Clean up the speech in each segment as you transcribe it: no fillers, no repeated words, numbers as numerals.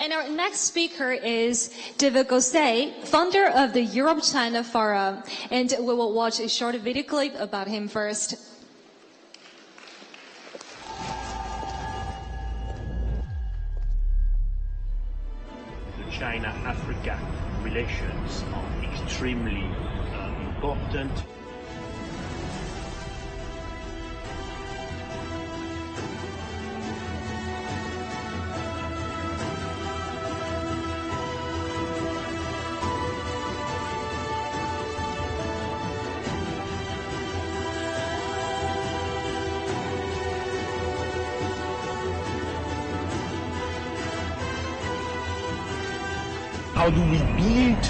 And our next speaker is David Gosset, founder of the Europe-China Forum. And we will watch a short video clip about him first. The China-Africa relations are extremely important. How do we build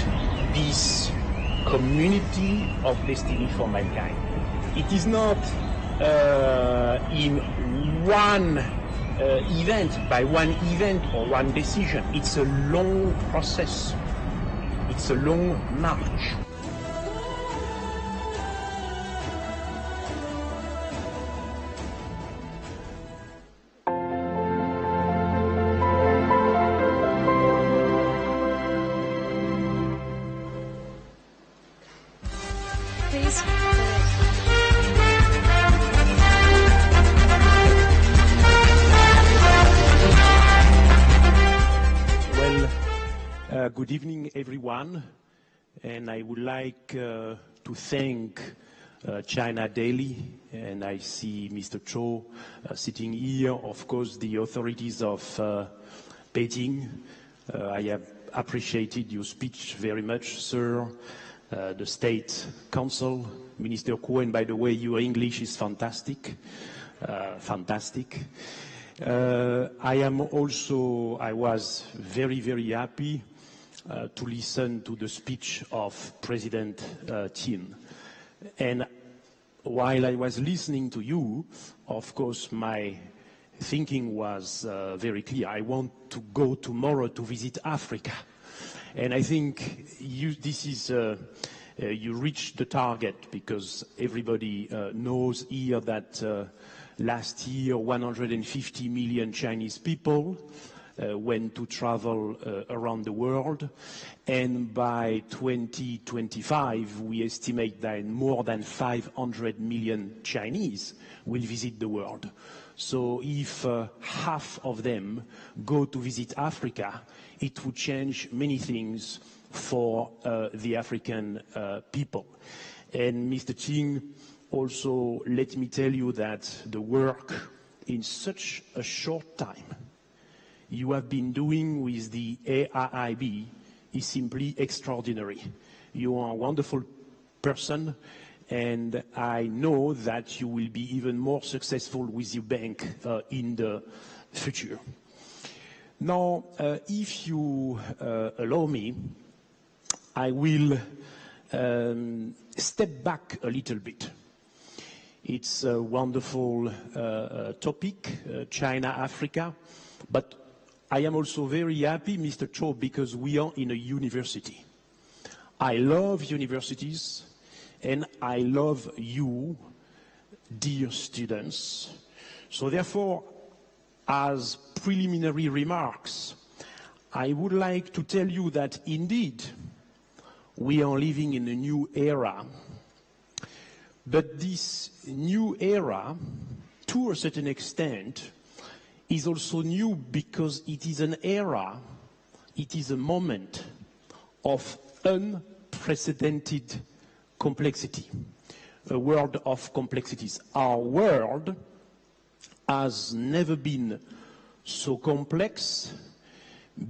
this community of destiny for mankind? It is not in one event, by one event or one decision. It's a long process. It's a long march. Please. Well, good evening, everyone. And I would like to thank China Daily, and I see Mr. Cho sitting here, of course, the authorities of Beijing. I have appreciated your speech very much, sir. The State Council, Minister Kuo, and by the way, your English is fantastic, fantastic. I was very, very happy to listen to the speech of President Qin. And while I was listening to you, of course, my thinking was very clear. I want to go tomorrow to visit Africa. And I think you reached the target, because everybody knows here that last year 150 million Chinese people went to travel around the world. And by 2025, we estimate that more than 500 million Chinese will visit the world. So if half of them go to visit Africa, it would change many things for the African people. And Mr. Qin, also let me tell you that the work in such a short time you have been doing with the AIIB is simply extraordinary. You are a wonderful person, and I know that you will be even more successful with your bank in the future. Now, if you allow me, I will step back a little bit. It's a wonderful topic, China-Africa, but I am also very happy, Mr. Cho, because we are in a university. I love universities, and I love you, dear students. So therefore, as preliminary remarks, I would like to tell you that indeed we are living in a new era. But this new era, to a certain extent, is also new because it is an era, it is a moment of unprecedented complexity, a world of complexities. Our world has never been so complex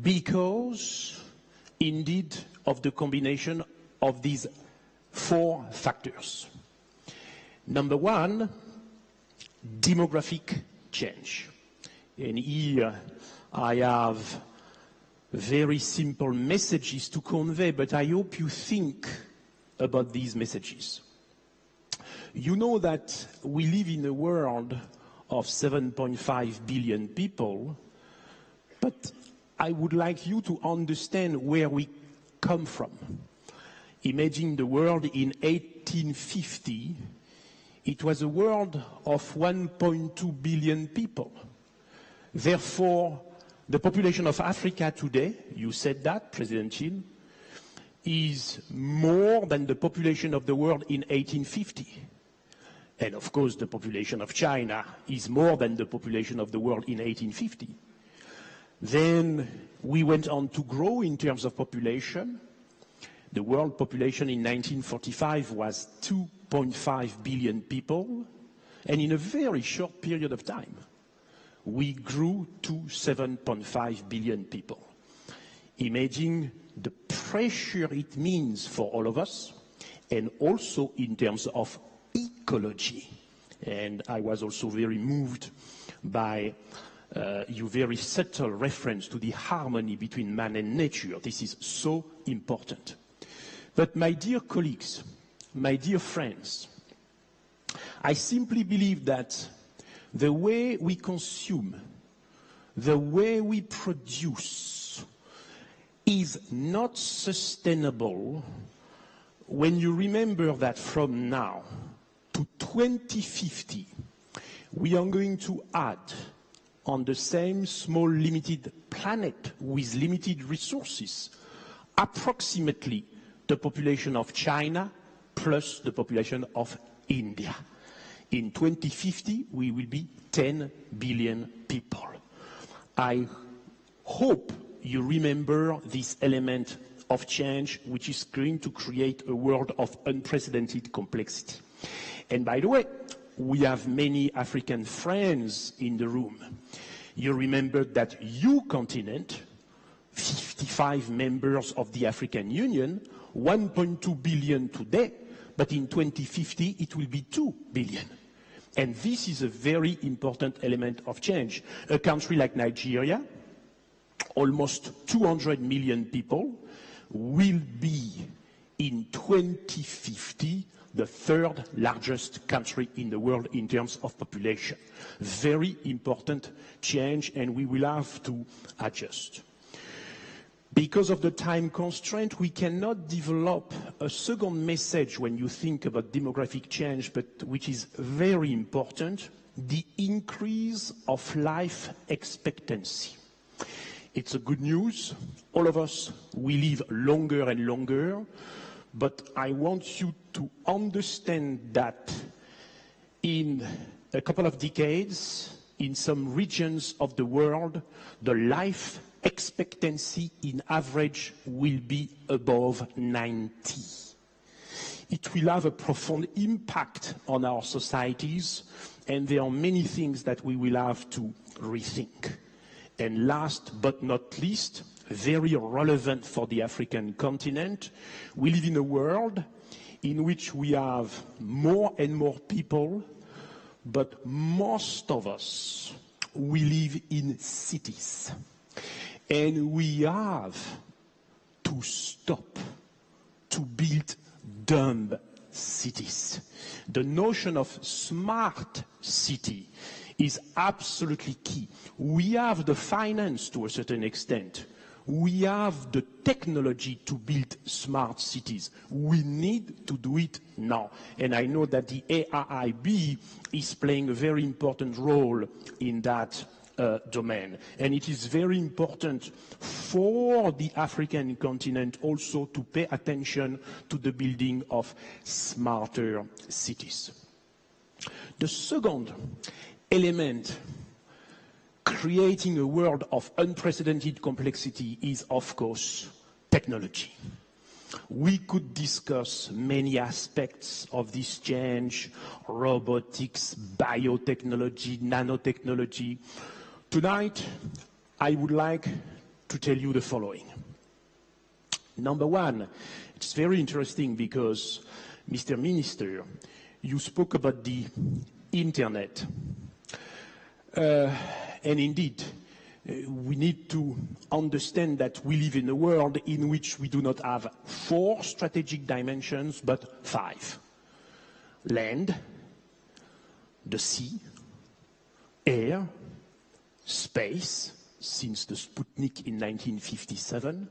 because, indeed, of the combination of these four factors. Number one, demographic change. And here I have very simple messages to convey, but I hope you think about these messages. You know that we live in a world of 7.5 billion people, but I would like you to understand where we come from. Imagine the world in 1850. It was a world of 1.2 billion people. Therefore, The population of Africa today, you said that, President Chin, is more than the population of the world in 1850. And of course, the population of China is more than the population of the world in 1850. Then we went on to grow in terms of population. The world population in 1945 was 2.5 billion people, and in a very short period of time, we grew to 7.5 billion people. Imagine the pressure it means for all of us, and also in terms of ecology. And I was also very moved by your very subtle reference to the harmony between man and nature. This is so important. But my dear colleagues, my dear friends, I simply believe that the way we consume, the way we produce is not sustainable when you remember that from now to 2050, we are going to add on the same small limited planet with limited resources approximately the population of China plus the population of India. In 2050, we will be 10 billion people. I hope you remember this element of change, which is going to create a world of unprecedented complexity. And by the way, we have many African friends in the room. You remember that your continent, 55 members of the African Union, 1.2 billion today, but in 2050 it will be 2 billion. And this is a very important element of change. A country like Nigeria, almost 200 million people, will be in 2050 the third largest country in the world in terms of population. Very important change, and we will have to adjust. Because of the time constraint, we cannot develop a second message when you think about demographic change, but which is very important, the increase of life expectancy. It's a good news. All of us, we live longer and longer, but I want you to understand that in a couple of decades, in some regions of the world, the life expectancy in average will be above 90. It will have a profound impact on our societies, and there are many things that we will have to rethink. And last but not least, very relevant for the African continent, we live in a world in which we have more and more people, but most of us, we live in cities. And we have to stop to build dumb cities. The notion of smart city is absolutely key. We have the finance to a certain extent. We have the technology to build smart cities. We need to do it now. And I know that the AIIB is playing a very important role in that domain. And it is very important for the African continent also to pay attention to the building of smarter cities. The second element creating a world of unprecedented complexity is, of course, technology. We could discuss many aspects of this change, robotics, biotechnology, nanotechnology. Tonight, I would like to tell you the following. Number one, it's very interesting because, Mr. Minister, you spoke about the internet. And indeed, we need to understand that we live in a world in which we do not have 4 strategic dimensions, but 5. Land, the sea, air, space, since the Sputnik in 1957,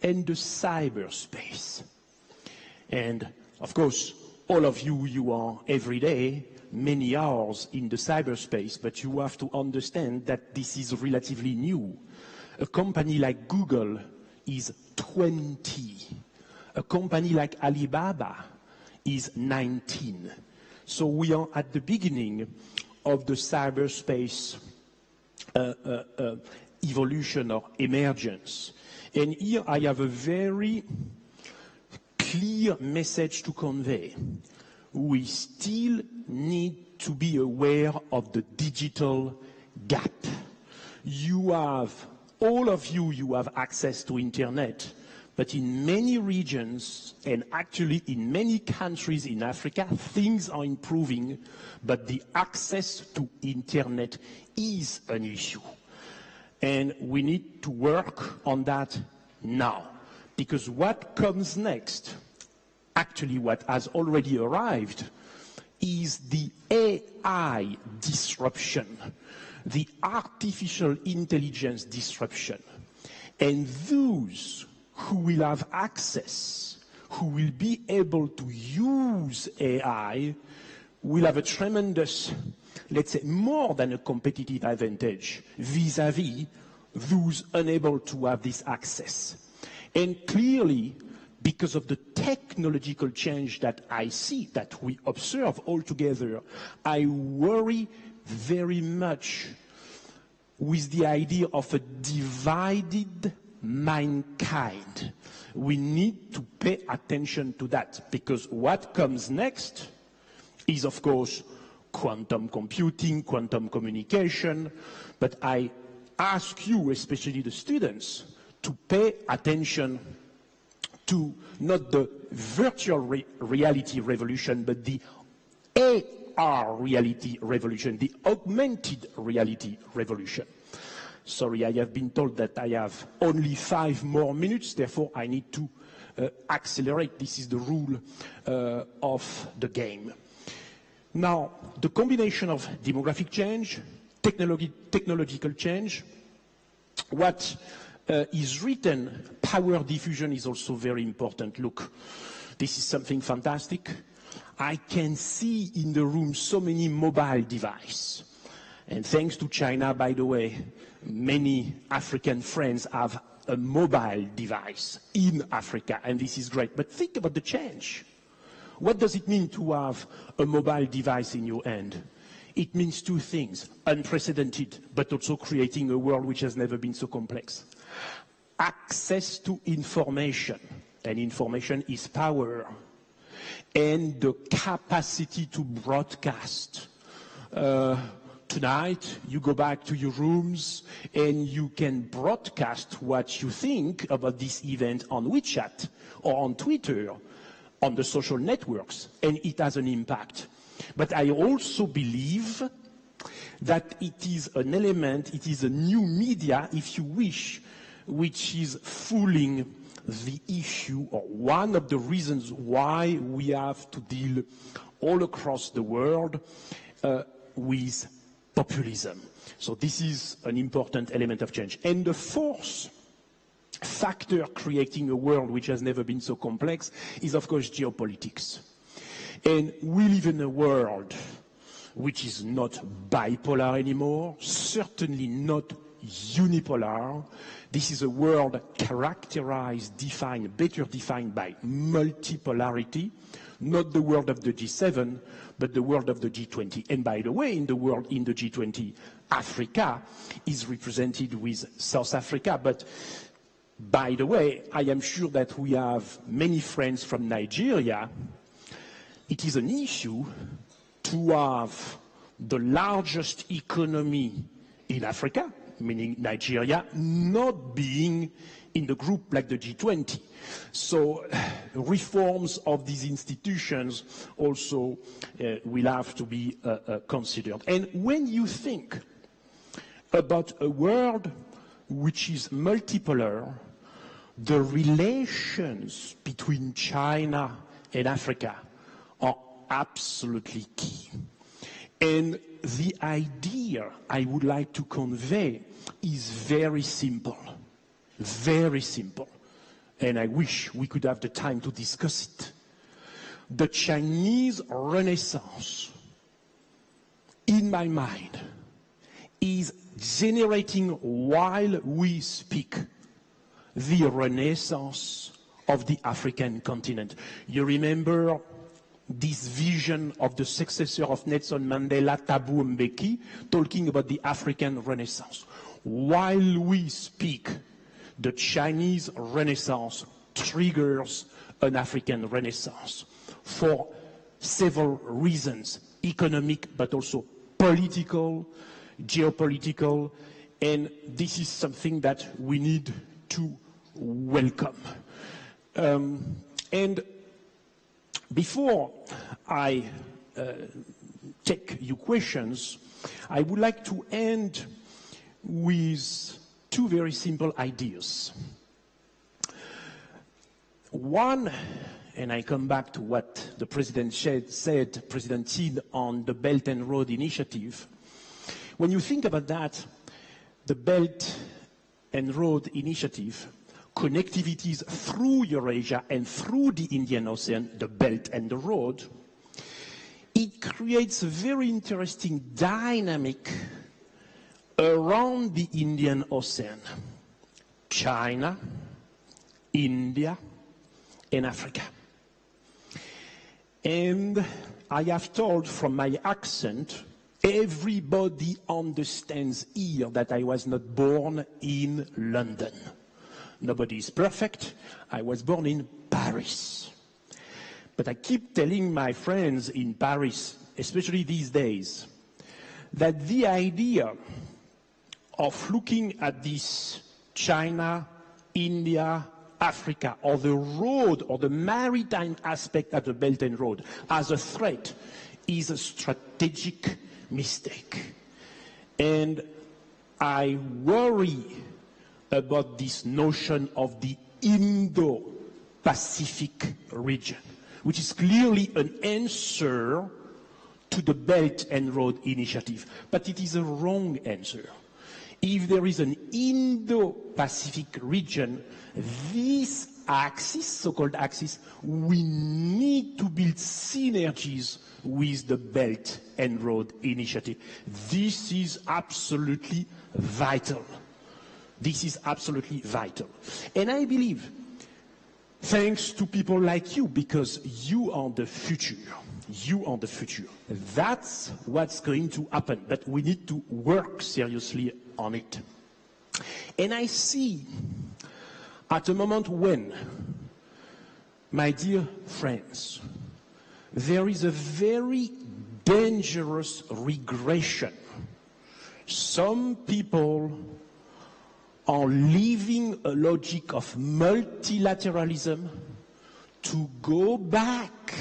and the cyberspace. And of course, all of you are every day many hours in the cyberspace, but you have to understand that this is relatively new. A company like Google is 20. A company like Alibaba is 19. So we are at the beginning of the cyberspace evolution or emergence. And here I have a very clear message to convey. We still need to be aware of the digital gap. You have, all of you have access to internet, but in many regions, and actually in many countries in Africa, things are improving, but the access to internet is an issue. And we need to work on that now, because what comes next, actually what has already arrived, is the AI disruption, the artificial intelligence disruption. And those who will have access, who will be able to use AI, will have a tremendous, let's say, more than a competitive advantage vis-à-vis those unable to have this access. And clearly, because of the technological change that I see, that we observe all together, I worry very much with the idea of a divided mankind. We need to pay attention to that, because what comes next is, of course, quantum computing, quantum communication, but I ask you, especially the students, to pay attention to not the virtual reality revolution, but the AR reality revolution, the augmented reality revolution. Sorry, I have been told that I have only 5 more minutes, therefore I need to accelerate. This is the rule of the game. Now, the combination of demographic change, technological change, what is written, power diffusion is also very important. Look, this is something fantastic. I can see in the room so many mobile devices. And thanks to China, by the way, many African friends have a mobile device in Africa, and this is great. But think about the change. What does it mean to have a mobile device in your hand? It means 2 things: unprecedented, but also creating a world which has never been so complex. Access to information, and information is power, and the capacity to broadcast. Tonight, you go back to your rooms and you can broadcast what you think about this event on WeChat or on Twitter, on the social networks, and it has an impact. But I also believe that it is an element, it is a new media, if you wish, which is fooling the issue, or one of the reasons why we have to deal all across the world with populism. So this is an important element of change. And the 4th factor creating a world which has never been so complex is, of course, geopolitics. And we live in a world which is not bipolar anymore, certainly not unipolar. This is a world characterized, defined, better defined by multipolarity, not the world of the G7, but the world of the G20. And by the way, in the world, in the G20, Africa is represented with South Africa. But by the way, I am sure that we have many friends from Nigeria. It is an issue to have the largest economy in Africa, meaning Nigeria, not being in the group like the G20. So reforms of these institutions also will have to be considered. And when you think about a world which is multipolar, the relations between China and Africa are absolutely key. And the idea I would like to convey is very simple. Very simple. And I wish we could have the time to discuss it. The Chinese Renaissance, in my mind, is generating while we speak the renaissance of the African continent. You remember this vision of the successor of Nelson Mandela, Thabo Mbeki, talking about the African Renaissance. While we speak, the Chinese Renaissance triggers an African Renaissance for several reasons, economic but also political, geopolitical, and this is something that we need to welcome. And before I take your questions, I would like to end with two very simple ideas. One, and I come back to what the President said, President Xi, on the Belt and Road Initiative. When you think about that, the Belt and Road Initiative, connectivities through Eurasia and through the Indian Ocean, the Belt and the Road, it creates a very interesting dynamic around the Indian Ocean. China, India, and Africa. And I have told from my accent, everybody understands here that I was not born in London. Nobody is perfect. I was born in Paris. But I keep telling my friends in Paris, especially these days, that the idea of looking at this China, India, Africa, or the road, or the maritime aspect of the Belt and Road as a threat is a strategic mistake. And I worry about this notion of the Indo-Pacific region, which is clearly an answer to the Belt and Road Initiative. But it is a wrong answer. If there is an Indo-Pacific region, this axis, so-called axis, we need to build synergies with the Belt and Road Initiative. This is absolutely vital. This is absolutely vital. And I believe, thanks to people like you, because you are the future. You are the future. That's what's going to happen. But we need to work seriously on it. And I see at a moment when, my dear friends, there is a very dangerous regression. Some people are leaving a logic of multilateralism to go back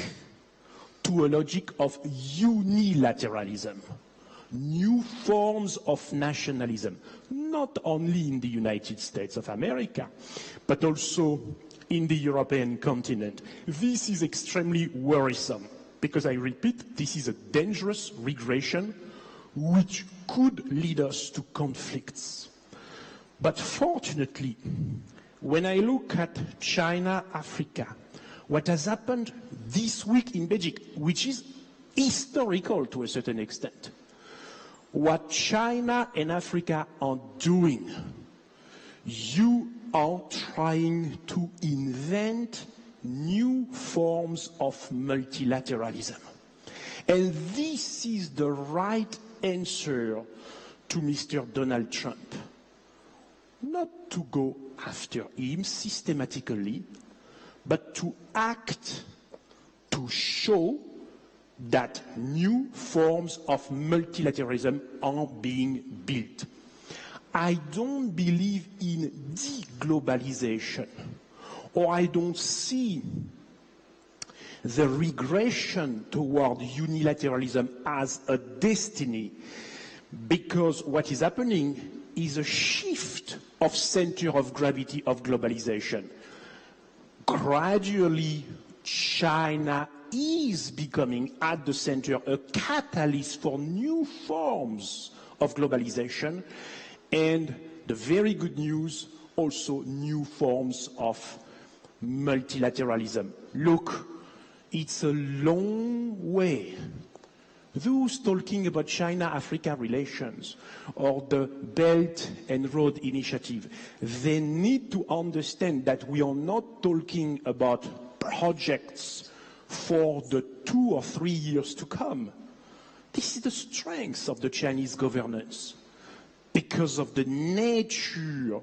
to a logic of unilateralism, new forms of nationalism, not only in the United States of America, but also in the European continent. This is extremely worrisome, because I repeat, this is a dangerous regression which could lead us to conflicts. But fortunately, when I look at China, Africa, what has happened this week in Beijing, which is historical to a certain extent, what China and Africa are doing, you are trying to invent new forms of multilateralism. And this is the right answer to Mr. Donald Trump. Not to go after him systematically, but to act to show that new forms of multilateralism are being built. I don't believe in deglobalization, or I don't see the regression toward unilateralism as a destiny, because what is happening is a shift of center of gravity of globalization. Gradually, China is becoming at the center a catalyst for new forms of globalization, and the very good news, also new forms of multilateralism. Look, it's a long way. those talking about China-Africa relations or the Belt and Road Initiative, they need to understand that we are not talking about projects for the 2 or 3 years to come. This is the strength of the Chinese governance because of the nature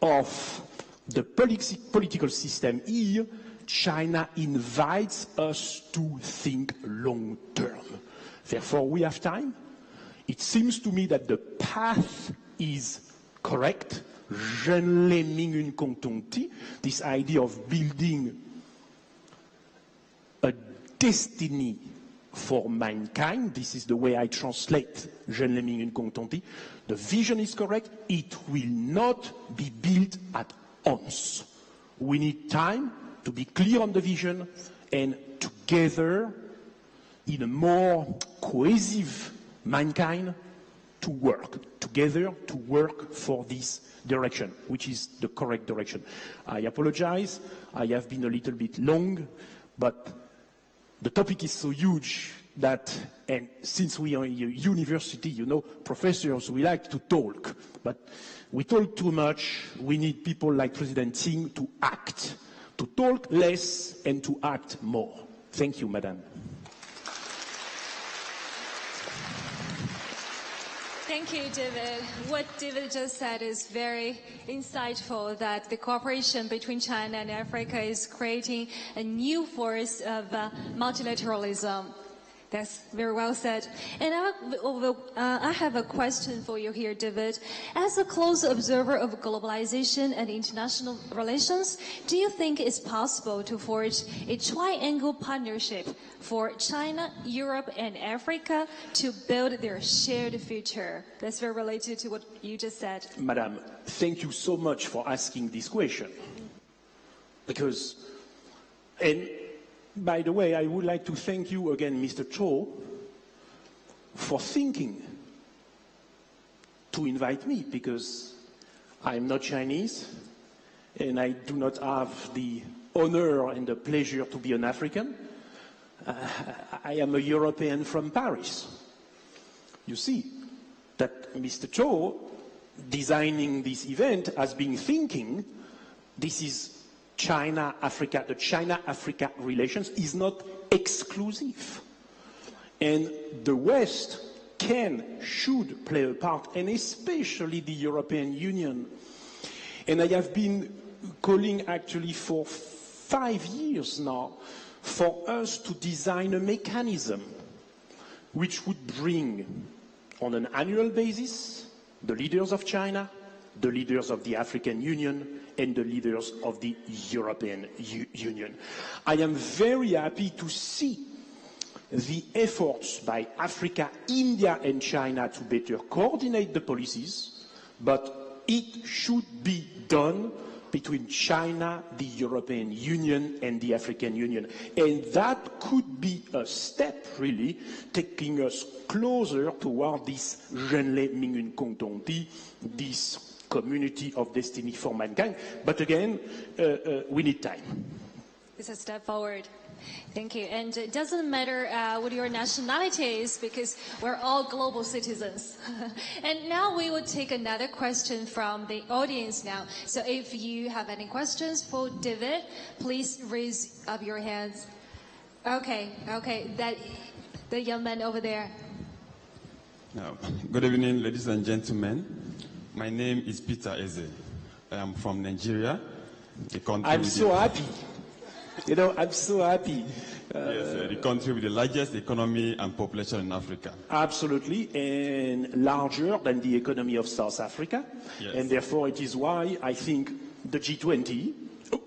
of the political system here. China invites us to think long term. Therefore, we have time. It seems to me that the path is correct. Zhenle Mingyun Kongtongti, this idea of building a destiny for mankind, this is the way I translate Zhenle Mingyun Kongtongti. The vision is correct. It will not be built at once. We need time to be clear on the vision and together in a more cohesive mankind to work together to work for this direction, which is the correct direction. I apologize. I have been a little bit long, but the topic is so huge that, and since we are in a university, you know, professors, we like to talk, but we talk too much. We need people like President Xi to act, to talk less and to act more. Thank you, Madam. Thank you, David. What David just said is very insightful, that the cooperation between China and Africa is creating a new force of multilateralism. That's very well said. And I have a question for you here, David. As a close observer of globalization and international relations, do you think it's possible to forge a triangle partnership for China, Europe, and Africa to build their shared future? That's very related to what you just said. Madam, thank you so much for asking this question. Because, and by the way, I would like to thank you again, Mr. Cho, for thinking to invite me, because I'm not Chinese and I do not have the honor and the pleasure to be an African. I am a European from Paris. You see that Mr. Cho, designing this event, has been thinking this is China-Africa, the China-Africa relations is not exclusive. And the West can, should play a part, and especially the European Union. And I have been calling actually for 5 years now for us to design a mechanism which would bring on an annual basis the leaders of China, the leaders of the African Union, and the leaders of the European Union. I am very happy to see the efforts by Africa, India, and China to better coordinate the policies, but it should be done between China, the European Union, and the African Union. And that could be a step, really, taking us closer toward this Zhenle Mingyun Kongtongti, this community of destiny for mankind. But again, we need time. It's a step forward. Thank you. And it doesn't matter what your nationality is, because we're all global citizens. And now we will take another question from the audience now. So if you have any questions for David, please raise up your hands. Okay, the young man over there. Good evening, ladies and gentlemen. My name is Peter Eze. I am from Nigeria. I'm so happy. You know, I'm so happy. Yes, the country with the largest economy and population in Africa. Absolutely, and larger than the economy of South Africa. Yes. And therefore, it is why I think the G20,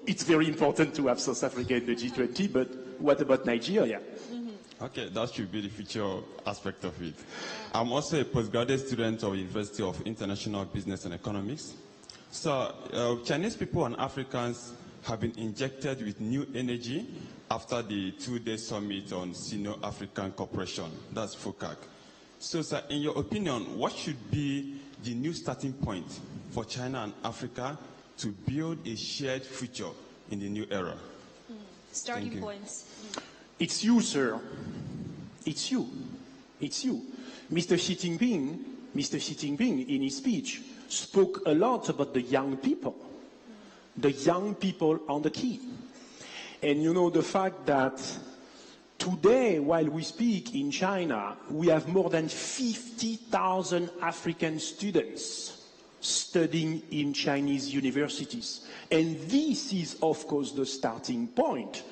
it's very important to have South Africa in the G20, but what about Nigeria? Okay, that should be the future aspect of it. I'm also a postgraduate student of the University of International Business and Economics. So Chinese people and Africans have been injected with new energy after the 2-day summit on Sino-African Cooperation, that's FOCAC. So, sir, in your opinion, what should be the new starting point for China and Africa to build a shared future in the new era? Starting points. It's you, sir. It's you. It's you. Mr. Xi Jinping, in his speech, spoke a lot about the young people. The young people are the key. And you know the fact that today, while we speak in China, we have more than 50,000 African students studying in Chinese universities. And this is, of course, the starting point,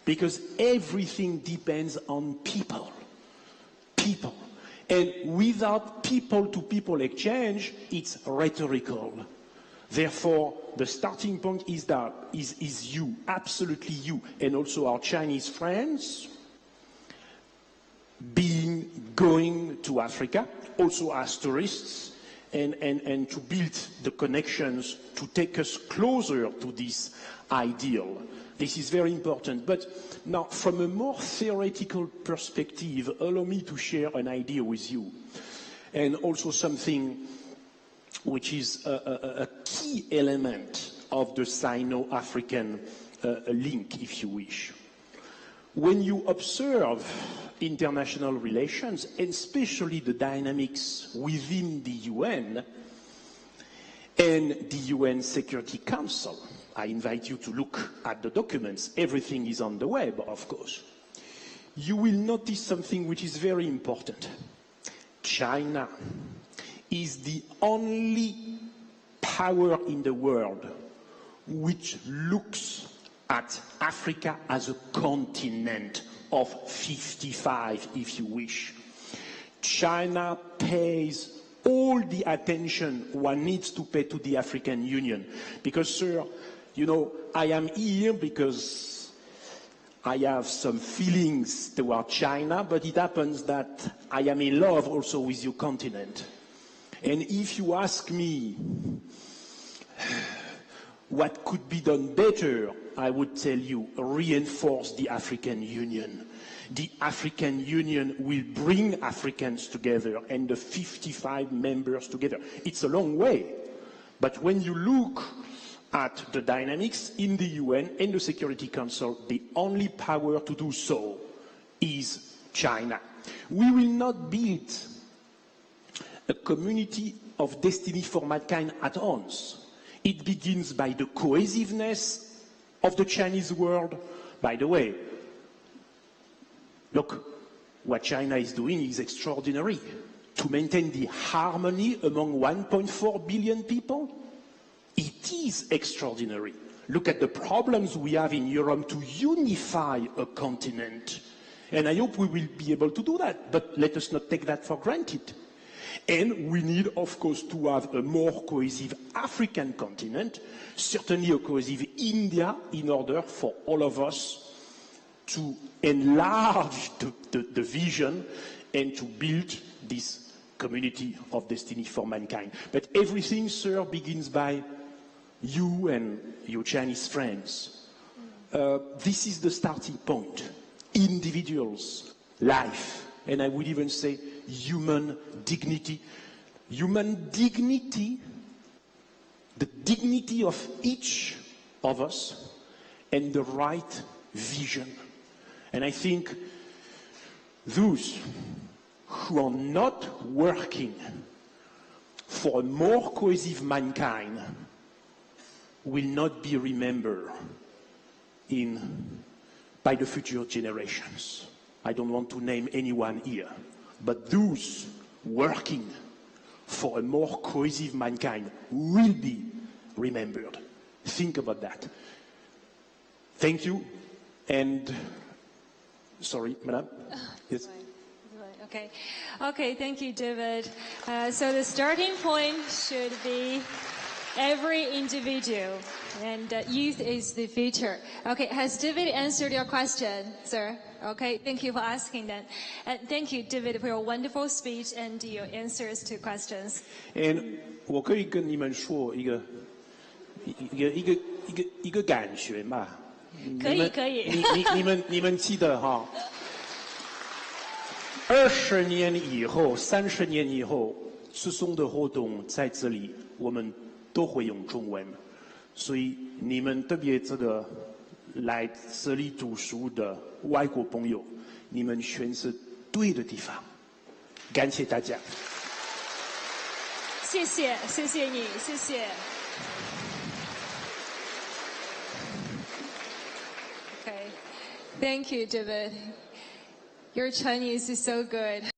because everything depends on people. People. And without people-to-people exchange, it's rhetorical. Therefore, the starting point is you, absolutely you, and also our Chinese friends going to Africa, also as tourists, and to build the connections to take us closer to this ideal. This is very important. But now, from a more theoretical perspective, allow me to share an idea with you, and also something which is a key element of the Sino-African link, if you wish. When you observe international relations, and especially the dynamics within the UN and the UN Security Council, I invite you to look at the documents. Everything is on the web, of course. You will notice something which is very important. China is the only power in the world which looks at Africa as a continent of 55, if you wish. China pays all the attention one needs to pay to the African Union. Because, sir, you know, I am here because I have some feelings toward China, but it happens that I am in love also with your continent. And if you ask me what could be done better, I would tell you, reinforce the African Union. The African Union will bring Africans together and the 55 members together. It's a long way. But when you look at the dynamics in the UN and the Security Council, the only power to do so is China. We will not build a community of destiny for mankind at once. It begins by the cohesiveness of the Chinese world. By the way, look, what China is doing is extraordinary. To maintain the harmony among 1.4 billion people, it is extraordinary. Look at the problems we have in Europe to unify a continent. And I hope we will be able to do that, but let us not take that for granted. And we need, of course, to have a more cohesive African continent, certainly a cohesive India, in order for all of us to enlarge the vision and to build this community of destiny for mankind. But everything, sir, begins by you and your Chinese friends. This is the starting point. Individuals, life, and I would even say human dignity. Human dignity, the dignity of each of us, and the right vision. And I think those who are not working for a more cohesive mankind will not be remembered by the future generations. I don't want to name anyone here, but those working for a more cohesive mankind will be remembered. Think about that. Thank you. And sorry, madam. Yes. Okay. Okay, thank you, David. So the starting point should be every individual, and youth is the future. Okay, has David answered your question, sir? Okay, thank you for asking that. And thank you, David, for your wonderful speech and your answers to questions. And 我可以跟你们说一个感觉嘛？可以。你们记得哈？20年以后、30年以后，师兄的活动在这里，我们都会用中文，所以你们特别这个来这里读书的外国朋友，你们选是对的地方。感谢大家。谢谢，谢谢你，谢谢。Okay, thank you, David. Your Chinese is so good.